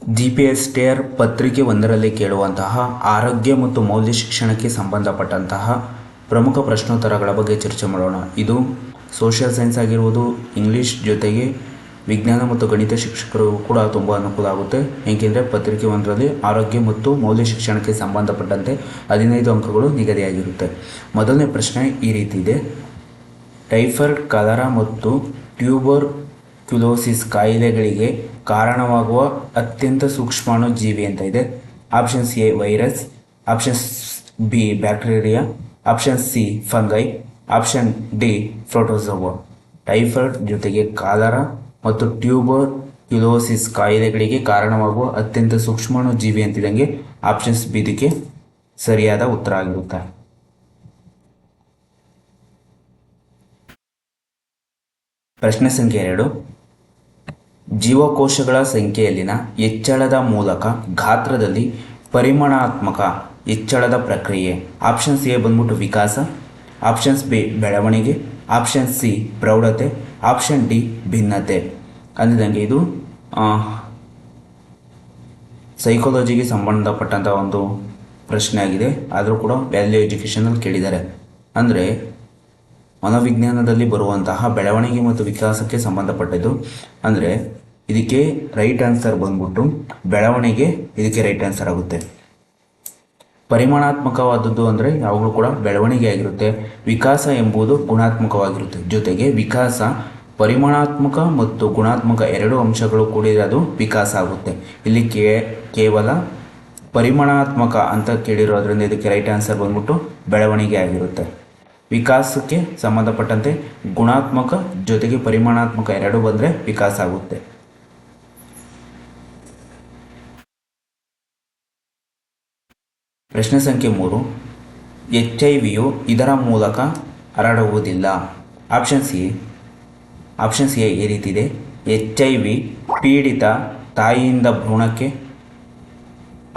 GPS tear ಪತ್ರಿಕೆ ಒಂದರಲ್ಲಿ ಕೇಳುವಂತಹ ಆರೋಗ್ಯ ಮತ್ತು ಮೌಲ್ಯ ಶಿಕ್ಷಣಕ್ಕೆ ಸಂಬಂಧಪಟ್ಟಂತಹ ಪ್ರಮುಖ ಪ್ರಶ್ನೋತ್ತರಗಳ ಬಗ್ಗೆ ಚರ್ಚೆ ಮಾಡೋಣ. ಇದು ಸೋಷಿಯಲ್ ಸೈನ್ಸ್ ಆಗಿರುವುದು, ಇಂಗ್ಲೀಷ್ ಜೊತೆಗೆ ವಿಜ್ಞಾನ ಮತ್ತು ಗಣಿತ ಶಿಕ್ಷಕರು ಕೂಡ ತುಂಬ ಅನುಕೂಲ ಆಗುತ್ತೆ. ಏಕೆಂದರೆ ಪತ್ರಿಕೆ ಒಂದರಲ್ಲಿ ಆರೋಗ್ಯ ಮತ್ತು ಮೌಲ್ಯ ಶಿಕ್ಷಣಕ್ಕೆ ಸಂಬಂಧಪಟ್ಟಂತೆ 15 ಅಂಕಗಳು ನಿಗದಿಯಾಗಿರುತ್ತೆ. ಮೊದಲನೇ ಪ್ರಶ್ನೆ ಈ ರೀತಿ ಇದೆ: ಟೈಫಾಯ್ಡ್, ಕಲರಾ ಮತ್ತು ಟ್ಯೂಬರ್ ಕ್ಯುಲೋಸಿಸ್ ಕಾಯಿಲೆಗಳಿಗೆ ಕಾರಣವಾಗುವ ಅತ್ಯಂತ ಸೂಕ್ಷ್ಮಾಣು ಜೀವಿ ಅಂತ ಇದೆ. Options A virus, option B bacteria, option C fungi, option D protozoa. Typhoid ಜೊತೆಗೆ ಕಾಲರಾ ಮತ್ತು ಟ್ಯೂಬರ್ ಕ್ಯುಲೋಸಿಸ್ ಕಾಯಿಲೆಗಳಿಗೆ ಕಾರಣವಾಗುವ ಅತ್ಯಂತ ಸೂಕ್ಷ್ಮಾಣು ಜೀವಿ ಅಂತಿದಂಗೆ ಆಪ್ಷನ್ಸ್ ಬಿ ಇದಕ್ಕೆ ಸರಿಯಾದ ಉತ್ತರ ಆಗಿರುತ್ತೆ. ಪ್ರಶ್ನೆ ಸಂಖ್ಯೆ 2: ಜೀವಕೋಶಗಳ ಸಂಖ್ಯೆಯಲ್ಲಿನ ಹೆಚ್ಚಳದ ಮೂಲಕ ಗಾತ್ರದಲ್ಲಿ ಪರಿಮಾಣಾತ್ಮಕ ಹೆಚ್ಚಳದ ಪ್ರಕ್ರಿಯೆ. ಆಪ್ಷನ್ಸ್ ಎ ಬಂದ್ಬಿಟ್ಟು ವಿಕಾಸ, ಆಪ್ಷನ್ಸ್ ಬಿ ಬೆಳವಣಿಗೆ, ಆಪ್ಷನ್ ಸಿ ಪ್ರೌಢತೆ, ಆಪ್ಷನ್ ಡಿ ಭಿನ್ನತೆ. ಅಂದಿದಂಗೆ ಇದು ಸೈಕಾಲಜಿಗೆ ಸಂಬಂಧಪಟ್ಟಂಥ ಒಂದು ಪ್ರಶ್ನೆ ಆಗಿದೆ. ಆದರೂ ಕೂಡ ವ್ಯಾಲ್ಯೂ ಎಜುಕೇಷನಲ್ಲಿ ಕೇಳಿದ್ದಾರೆ. ಅಂದರೆ ಮನೋವಿಜ್ಞಾನದಲ್ಲಿ ಬರುವಂತಹ ಬೆಳವಣಿಗೆ ಮತ್ತು ವಿಕಾಸಕ್ಕೆ ಸಂಬಂಧಪಟ್ಟಿದ್ದು. ಅಂದರೆ ಇದಕ್ಕೆ ರೈಟ್ ಆನ್ಸರ್ ಬಂದ್ಬಿಟ್ಟು ಬೆಳವಣಿಗೆ ಇದಕ್ಕೆ ರೈಟ್ ಆನ್ಸರ್ ಆಗುತ್ತೆ. ಪರಿಮಾಣಾತ್ಮಕವಾದದ್ದು ಅಂದರೆ ಯಾವಾಗಲೂ ಕೂಡ ಬೆಳವಣಿಗೆ ಆಗಿರುತ್ತೆ. ವಿಕಾಸ ಎಂಬುದು ಗುಣಾತ್ಮಕವಾಗಿರುತ್ತೆ. ಜೊತೆಗೆ ವಿಕಾಸ ಪರಿಮಾಣಾತ್ಮಕ ಮತ್ತು ಗುಣಾತ್ಮಕ ಎರಡು ಅಂಶಗಳು ಕೂಡಿರೋದು ವಿಕಾಸ ಆಗುತ್ತೆ. ಇಲ್ಲಿ ಕೇವಲ ಪರಿಮಾಣಾತ್ಮಕ ಅಂತ ಕೇಳಿರೋದ್ರಿಂದ ಇದಕ್ಕೆ ರೈಟ್ ಆನ್ಸರ್ ಬಂದ್ಬಿಟ್ಟು ಬೆಳವಣಿಗೆ ಆಗಿರುತ್ತೆ. ವಿಕಾಸಕ್ಕೆ ಸಂಬಂಧಪಟ್ಟಂತೆ ಗುಣಾತ್ಮಕ ಜೊತೆಗೆ ಪರಿಮಾಣಾತ್ಮಕ ಎರಡು ಬಂದರೆ ವಿಕಾಸ ಆಗುತ್ತೆ. ಪ್ರಶ್ನೆ ಸಂಖ್ಯೆ 3: HIV ಇದರ ಮೂಲಕ ಹರಡುವುದಿಲ್ಲ. ಆಪ್ಷನ್ಸ್ ಎ ಈ ರೀತಿ ಇದೆ: HIV ಪೀಡಿತ ತಾಯಿಯಿಂದ ಭ್ರೂಣಕ್ಕೆ.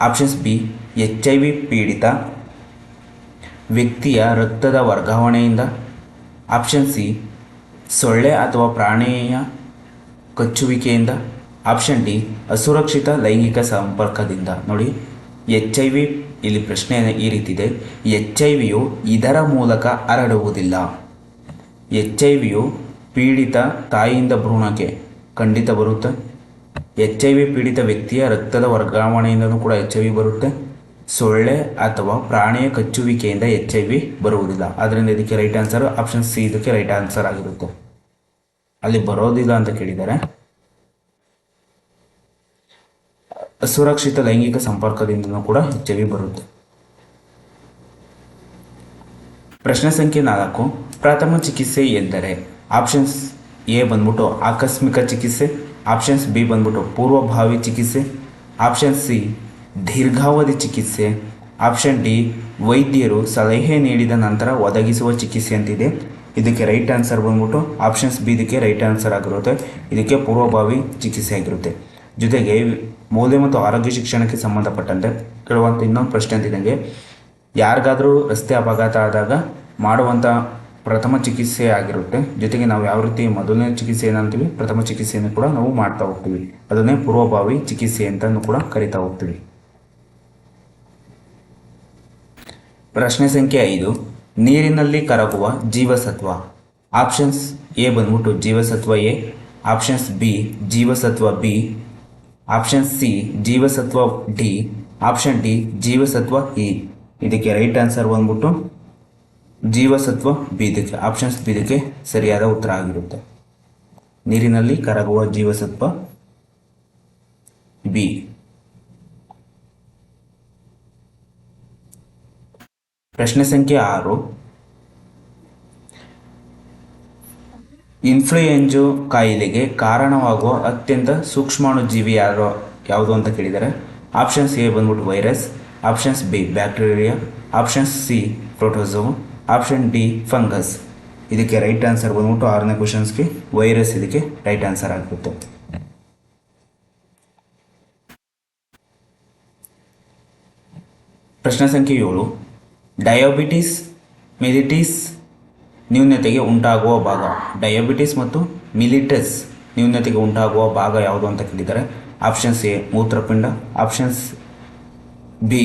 ಆಪ್ಷನ್ಸ್ ಬಿ HIV ಪೀಡಿತ ವ್ಯಕ್ತಿಯ ರಕ್ತದ ವರ್ಗಾವಣೆಯಿಂದ. ಆಪ್ಷನ್ ಸಿ ಸೊಳ್ಳೆ ಅಥವಾ ಪ್ರಾಣಿಯ ಕಚ್ಚುವಿಕೆಯಿಂದ. ಆಪ್ಷನ್ ಡಿ ಅಸುರಕ್ಷಿತ ಲೈಂಗಿಕ ಸಂಪರ್ಕದಿಂದ. ನೋಡಿ, HIV ಇಲ್ಲಿ ಪ್ರಶ್ನೆ ಈ ರೀತಿ ಇದೆ: HIV ಇದರ ಮೂಲಕ ಹರಡುವುದಿಲ್ಲ. HIV ಪೀಡಿತ ತಾಯಿಯಿಂದ ಭ್ರೂಣಕ್ಕೆ ಖಂಡಿತ ಬರುತ್ತೆ. HIV ಪೀಡಿತ ವ್ಯಕ್ತಿಯ ರಕ್ತದ ವರ್ಗಾವಣೆಯಿಂದಲೂ ಕೂಡ HIV ಬರುತ್ತೆ. ಸೊಳ್ಳೆ ಅಥವಾ ಪ್ರಾಣಿಯ ಕಚ್ಚುವಿಕೆಯಿಂದ HIV ಬರುವುದಿಲ್ಲ. ಆದ್ದರಿಂದ ಇದಕ್ಕೆ ರೈಟ್ ಆನ್ಸರ್ ಆಪ್ಷನ್ ಸಿ ಇದಕ್ಕೆ ರೈಟ್ ಆನ್ಸರ್ ಆಗಿರುತ್ತೆ. ಅಲ್ಲಿ ಬರೋದಿಲ್ಲ ಅಂತ ಕೇಳಿದ್ದಾರೆ. ಅಸುರಕ್ಷಿತ ಲೈಂಗಿಕ ಸಂಪರ್ಕದಿಂದಲೂ ಕೂಡ HIV ಬರುತ್ತೆ. ಪ್ರಶ್ನೆ ಸಂಖ್ಯೆ 4: ಪ್ರಥಮ ಚಿಕಿತ್ಸೆ ಎಂದರೆ. ಆಪ್ಷನ್ಸ್ ಎ ಬಂದ್ಬಿಟ್ಟು ಆಕಸ್ಮಿಕ ಚಿಕಿತ್ಸೆ, ಆಪ್ಷನ್ಸ್ ಬಿ ಬಂದ್ಬಿಟ್ಟು ಪೂರ್ವಭಾವಿ ಚಿಕಿತ್ಸೆ, ಆಪ್ಷನ್ ಸಿ ದೀರ್ಘಾವಧಿ ಚಿಕಿತ್ಸೆ, ಆಪ್ಷನ್ ಡಿ ವೈದ್ಯರು ಸಲಹೆ ನೀಡಿದ ನಂತರ ಒದಗಿಸುವ ಚಿಕಿತ್ಸೆ ಅಂತಿದೆ. ಇದಕ್ಕೆ ರೈಟ್ ಆನ್ಸರ್ ಬಂದ್ಬಿಟ್ಟು ಆಪ್ಷನ್ಸ್ ಬಿ ಇದಕ್ಕೆ ರೈಟ್ ಆನ್ಸರ್ ಆಗಿರುತ್ತೆ. ಇದಕ್ಕೆ ಪೂರ್ವಭಾವಿ ಚಿಕಿತ್ಸೆ ಆಗಿರುತ್ತೆ. ಜೊತೆಗೆ ಮೌಲ್ಯ ಮತ್ತು ಆರೋಗ್ಯ ಶಿಕ್ಷಣಕ್ಕೆ ಸಂಬಂಧಪಟ್ಟಂತೆ ಕೇಳುವಂಥ ಇನ್ನೊಂದು ಪ್ರಶ್ನೆ ಅಂತಿದ್ದಂಗೆ, ಯಾರಿಗಾದರೂ ರಸ್ತೆ ಅಪಘಾತ ಆದಾಗ ಮಾಡುವಂಥ ಪ್ರಥಮ ಚಿಕಿತ್ಸೆ ಆಗಿರುತ್ತೆ. ಜೊತೆಗೆ ನಾವು ಯಾವ ರೀತಿ ಮೊದಲನೇ ಚಿಕಿತ್ಸೆ ಏನಂತೀವಿ, ಪ್ರಥಮ ಚಿಕಿತ್ಸೆಯನ್ನು ಕೂಡ ನಾವು ಮಾಡ್ತಾ ಹೋಗ್ತೀವಿ. ಅದನ್ನೇ ಪೂರ್ವಭಾವಿ ಚಿಕಿತ್ಸೆ ಅಂತಲೂ ಕೂಡ ಕರಿತಾ ಹೋಗ್ತೀವಿ. ಪ್ರಶ್ನೆ ಸಂಖ್ಯೆ 5: ನೀರಿನಲ್ಲಿ ಕರಗುವ ಜೀವಸತ್ವ. ಆಪ್ಷನ್ಸ್ ಎ ಬಂದ್ಬಿಟ್ಟು ಜೀವಸತ್ವ ಎ, ಆಪ್ಷನ್ಸ್ ಬಿ ಜೀವಸತ್ವ ಬಿ, ಆಪ್ಷನ್ ಸಿ ಜೀವಸತ್ವ ಡಿ, ಆಪ್ಷನ್ ಡಿ ಜೀವಸತ್ವ ಇ. ಇದಕ್ಕೆ ರೈಟ್ ಆನ್ಸರ್ ಬಂದ್ಬಿಟ್ಟು ಜೀವಸತ್ವ ಬಿ. ಇದಕ್ಕೆ ಆಪ್ಷನ್ಸ್ ಬಿ ಇದಕ್ಕೆ ಸರಿಯಾದ ಉತ್ತರ ಆಗಿರುತ್ತೆ. ನೀರಿನಲ್ಲಿ ಕರಗುವ ಜೀವಸತ್ವ ಬಿ. ಪ್ರಶ್ನೆ ಸಂಖ್ಯೆ 6: ಇನ್ಫ್ಲುಯೆಂಜಾ ಕಾಯಿಲೆಗೆ ಕಾರಣವಾಗುವ ಅತ್ಯಂತ ಸೂಕ್ಷ್ಮಾಣು ಜೀವಿ ಯಾವುದು ಅಂತ ಕೇಳಿದ್ದಾರೆ. ಆಪ್ಷನ್ಸ್ ಎ ಬಂದ್ಬಿಟ್ಟು virus, options B bacteria, options C protozoa, option D fungus. ಇದಕ್ಕೆ ರೈಟ್ ಆನ್ಸರ್ ಬಂದ್ಬಿಟ್ಟು 6ನೇ ಕ್ವಶನ್ಸ್ಗೆ ವೈರಸ್ ಇದಕ್ಕೆ ರೈಟ್ ಆನ್ಸರ್ ಆಗುತ್ತೆ. ಪ್ರಶ್ನೆ ಸಂಖ್ಯೆ 7: ಡಯಾಬಿಟಿಸ್ ಮೆಲಿಟಸ್ ನ್ಯೂನತೆಗೆ ಉಂಟಾಗುವ ಭಾಗ. ಡಯಾಬಿಟಿಸ್ ಮತ್ತು ಮಿಲಿಟಸ್ ನ್ಯೂನತೆಗೆ ಉಂಟಾಗುವ ಭಾಗ ಯಾವುದು ಅಂತ ಕೇಳಿದ್ದಾರೆ. ಆಪ್ಷನ್ಸ್ ಎ ಮೂತ್ರಪಿಂಡ, ಆಪ್ಷನ್ಸ್ ಬಿ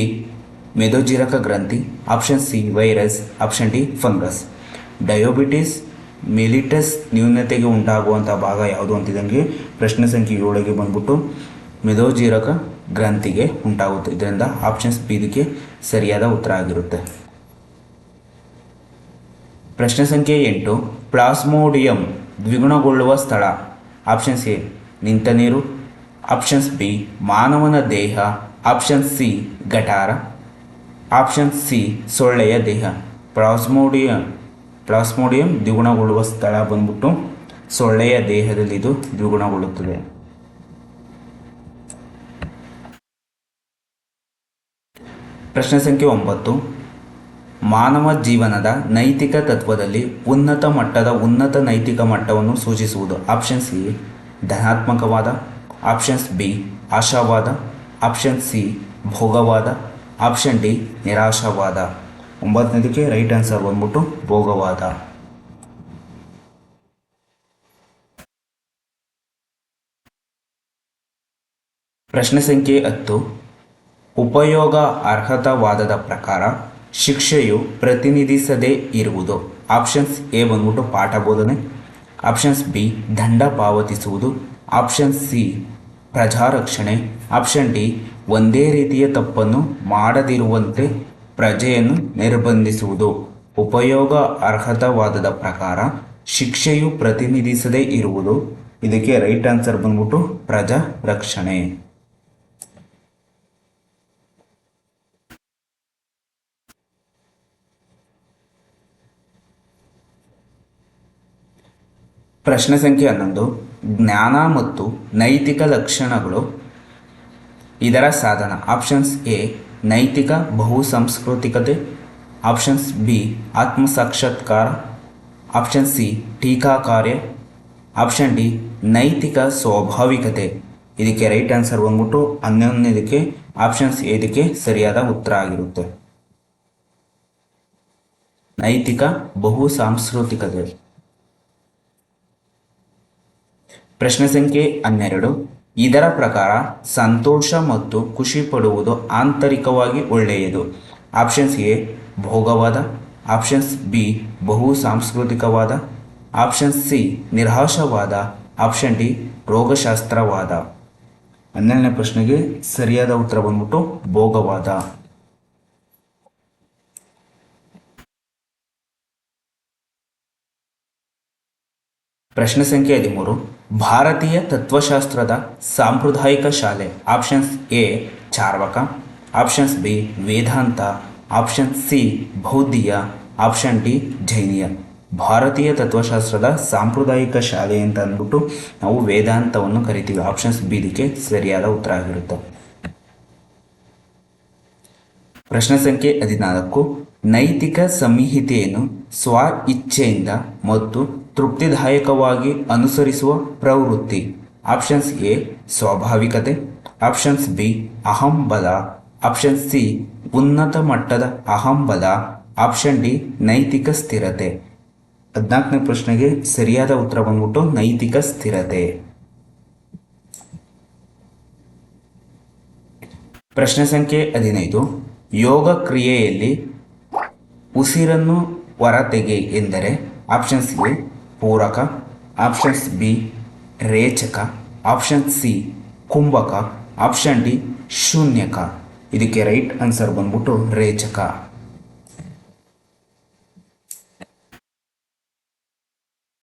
ಮೇದೋಜೀರಕ ಗ್ರಂಥಿ, option C virus, option D fungus. Diabetes mellitus ನ್ಯೂನತೆಗೆ ಉಂಟಾಗುವಂಥ ಭಾಗ ಯಾವುದು ಅಂತಿದಂಗೆ ಪ್ರಶ್ನೆ ಸಂಖ್ಯೆ 7ಗೆ ಬಂದ್ಬಿಟ್ಟು ಮೇದೋಜೀರಕ ಗ್ರಂಥಿಗೆ ಉಂಟಾಗುತ್ತೆ. ಇದರಿಂದ ಆಪ್ಷನ್ಸ್ ಬಿ ಇದಕ್ಕೆ ಸರಿಯಾದ ಉತ್ತರ ಆಗಿರುತ್ತೆ. ಪ್ರಶ್ನೆ ಸಂಖ್ಯೆ 8 ಪ್ಲಾಸ್ಮೋಡಿಯಂ ದ್ವಿಗುಣಗೊಳ್ಳುವ ಸ್ಥಳ. ಆಪ್ಷನ್ಸ್ ಎ ನಿಂತ ನೀರು, ಆಪ್ಷನ್ಸ್ ಬಿ ಮಾನವನ ದೇಹ, ಆಪ್ಷನ್ ಸಿ ಗಟಾರ, ಆಪ್ಷನ್ ಸಿ ಸೊಳ್ಳೆಯ ದೇಹ. ಪ್ಲಾಸ್ಮೋಡಿಯಂ ದ್ವಿಗುಣಗೊಳ್ಳುವ ಸ್ಥಳ ಬಂದ್ಬಿಟ್ಟು ಸೊಳ್ಳೆಯ ದೇಹದಲ್ಲಿ ಇದು ದ್ವಿಗುಣಗೊಳ್ಳುತ್ತದೆ. ಪ್ರಶ್ನೆ ಸಂಖ್ಯೆ 9 ಮಾನವ ಜೀವನದ ನೈತಿಕ ತತ್ವದಲ್ಲಿ ಉನ್ನತ ಮಟ್ಟದ ಉನ್ನತ ನೈತಿಕ ಮಟ್ಟವನ್ನು ಸೂಚಿಸುವುದು. ಆಪ್ಷನ್ ಸಿ ಧನಾತ್ಮಕವಾದ, ಆಪ್ಷನ್ಸ್ ಬಿ ಆಶಾವಾದ, ಆಪ್ಷನ್ ಸಿ ಭೋಗವಾದ, ಆಪ್ಷನ್ ಡಿ ನಿರಾಶಾವಾದ. 9ನೇದಕ್ಕೆ ರೈಟ್ ಆನ್ಸರ್ ಬಂದ್ಬಿಟ್ಟು ಭೋಗವಾದ. ಪ್ರಶ್ನೆ ಸಂಖ್ಯೆ 10 ಉಪಯೋಗ ಅರ್ಹತಾವಾದದ ಪ್ರಕಾರ ಶಿಕ್ಷೆಯು ಪ್ರತಿನಿಧಿಸದೇ ಇರುವುದು. ಆಪ್ಷನ್ಸ್ ಎ ಬಂದ್ಬಿಟ್ಟು ಪಾಠ ಬೋಧನೆ, ಆಪ್ಷನ್ಸ್ ಬಿ ದಂಡ ಪಾವತಿಸುವುದು, ಆಪ್ಷನ್ ಸಿ ಪ್ರಜಾರಕ್ಷಣೆ, ಆಪ್ಷನ್ ಡಿ ಒಂದೇ ರೀತಿಯ ತಪ್ಪನ್ನು ಮಾಡದಿರುವಂತೆ ಪ್ರಜೆಯನ್ನು ನಿರ್ಬಂಧಿಸುವುದು. ಉಪಯೋಗ ಅರ್ಹತಾವಾದದ ಪ್ರಕಾರ ಶಿಕ್ಷೆಯು ಪ್ರತಿನಿಧಿಸದೇ ಇರುವುದು. ಇದಕ್ಕೆ ರೈಟ್ ಆನ್ಸರ್ ಬಂದ್ಬಿಟ್ಟು ಪ್ರಜಾ ರಕ್ಷಣೆ. ಪ್ರಶ್ನೆ ಸಂಖ್ಯೆ 11 ಜ್ಞಾನ ಮತ್ತು ನೈತಿಕ ಲಕ್ಷಣಗಳು ಇದರ ಸಾಧನ. ಆಪ್ಷನ್ಸ್ ಎ ನೈತಿಕ ಬಹುಸಂಸ್ಕೃತಿಕತೆ, ಆಪ್ಷನ್ಸ್ ಬಿ ಆತ್ಮಸಾಕ್ಷಾತ್ಕಾರ, ಆಪ್ಷನ್ ಸಿ ಟೀಕಾ ಕಾರ್ಯ, ಆಪ್ಷನ್ ಡಿ ನೈತಿಕ ಸ್ವಾಭಾವಿಕತೆ. ಇದಕ್ಕೆ ರೈಟ್ ಆನ್ಸರ್ ಬಂದ್ಬಿಟ್ಟು 11ನೇದಕ್ಕೆ ಆಪ್ಷನ್ಸ್ ಎ ಇದಕ್ಕೆ ಸರಿಯಾದ ಉತ್ತರ ಆಗಿರುತ್ತೆ. ನೈತಿಕ ಬಹುಸಾಂಸ್ಕೃತಿಕತೆ. ಪ್ರಶ್ನೆ ಸಂಖ್ಯೆ 12 ಇದರ ಪ್ರಕಾರ ಸಂತೋಷ ಮತ್ತು ಖುಷಿ ಪಡುವುದು ಆಂತರಿಕವಾಗಿ ಒಳ್ಳೆಯದು. ಆಪ್ಷನ್ಸ್ ಎ ಭೋಗವಾದ, ಆಪ್ಷನ್ಸ್ ಬಿ ಬಹು ಸಾಂಸ್ಕೃತಿಕವಾದ, ಆಪ್ಷನ್ ಸಿ ನಿರಾಶಾವಾದ, ಆಪ್ಷನ್ ಡಿ ರೋಗಶಾಸ್ತ್ರವಾದ. 12ನೇ ಪ್ರಶ್ನೆಗೆ ಸರಿಯಾದ ಉತ್ತರ ಬಂದ್ಬಿಟ್ಟು ಭೋಗವಾದ. ಪ್ರಶ್ನೆ ಸಂಖ್ಯೆ 13 ಭಾರತೀಯ ತತ್ವಶಾಸ್ತ್ರದ ಸಾಂಪ್ರದಾಯಿಕ ಶಾಲೆ. Options A Charvaka, options B Vedanta, option C ಬೌದ್ಧಿಯ, ಆಪ್ಷನ್ ಡಿ ಜೈನಿಯ. ಭಾರತೀಯ ತತ್ವಶಾಸ್ತ್ರದ ಸಾಂಪ್ರದಾಯಿಕ ಶಾಲೆ ಅಂತ ಅಂದ್ಬಿಟ್ಟು ನಾವು ವೇದಾಂತವನ್ನು ಕರಿತೀವಿ. ಆಪ್ಷನ್ಸ್ ಬಿ ಇದಕ್ಕೆ ಸರಿಯಾದ ಉತ್ತರ ಆಗಿರುತ್ತೆ. ಪ್ರಶ್ನೆ ಸಂಖ್ಯೆ 14 ನೈತಿಕ ಸಂಹಿತೆಯನ್ನು ಸ್ವ ಇಚ್ಛೆಯಿಂದ ಮತ್ತು ತೃಪ್ತಿದಾಯಕವಾಗಿ ಅನುಸರಿಸುವ ಪ್ರವೃತ್ತಿ. ಆಪ್ಷನ್ಸ್ ಎ ಸ್ವಾಭಾವಿಕತೆ, ಆಪ್ಷನ್ಸ್ ಬಿ ಅಹಂಬಲ, ಆಪ್ಷನ್ ಸಿ ಉನ್ನತ ಮಟ್ಟದ ಅಹಂಬಲ, ಆಪ್ಷನ್ ಡಿ ನೈತಿಕ ಸ್ಥಿರತೆ. 14ನೇ ಪ್ರಶ್ನೆಗೆ ಸರಿಯಾದ ಉತ್ತರ ಬಂದ್ಬಿಟ್ಟು ನೈತಿಕ ಸ್ಥಿರತೆ. ಪ್ರಶ್ನೆ ಸಂಖ್ಯೆ 15 ಯೋಗ ಕ್ರಿಯೆಯಲ್ಲಿ ಉಸಿರನ್ನು ಹೊರತೆಗೆ ಎಂದರೆ. ಆಪ್ಷನ್ಸ್ ಎ ಪೂರಕ, ಆಪ್ಷನ್ಸ್ ಬಿ ರೇಚಕ, ಆಪ್ಷನ್ ಸಿ ಕುಂಭಕ, ಆಪ್ಷನ್ ಡಿ ಶೂನ್ಯಕ. ಇದಕ್ಕೆ ರೈಟ್ ಆನ್ಸರ್ ಬಂದ್ಬಿಟ್ಟು ರೇಚಕ.